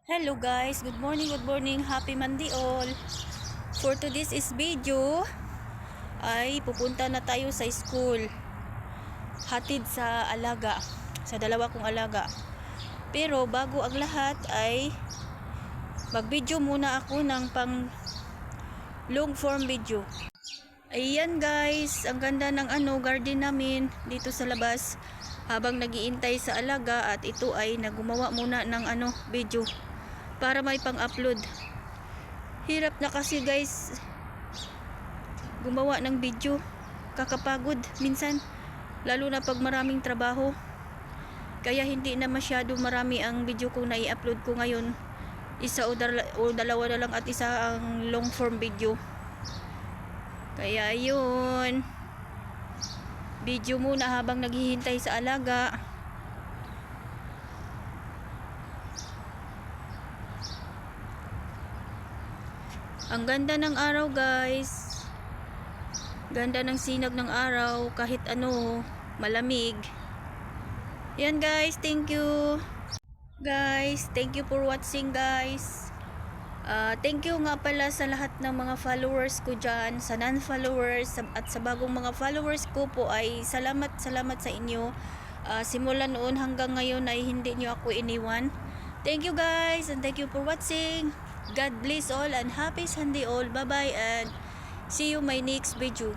Hello guys, good morning, happy Monday all. For today's video ay pupunta na tayo sa school. Hatid sa alaga, sa dalawa kong alaga. Pero bago ang lahat ay mag-video muna ako ng pang long form video. Ayan guys, ang ganda ng garden namin dito sa labas habang nagiintay sa alaga, at ito ay nagumawa muna ng video para may pang-upload. Hirap na kasi guys gumawa ng video, kakapagod minsan, lalo na pag maraming trabaho. Kaya hindi na masyado marami ang video kong nai-upload ko ngayon. Isa o dalawa na lang, at isa ang long form video. Kaya yun, video muna habang naghihintay sa alaga. Ang ganda ng araw guys, ganda ng sinag ng araw, kahit malamig. Yan guys, thank you guys, thank you for watching guys. Thank you nga pala sa lahat ng mga followers ko dyan, sa non-followers at sa bagong mga followers ko po, ay salamat sa inyo. Simula noon hanggang ngayon ay hindi nyo ako iniwan. Thank you guys, and thank you for watching. God bless all and happy Sunday all. Bye bye and see you my next video.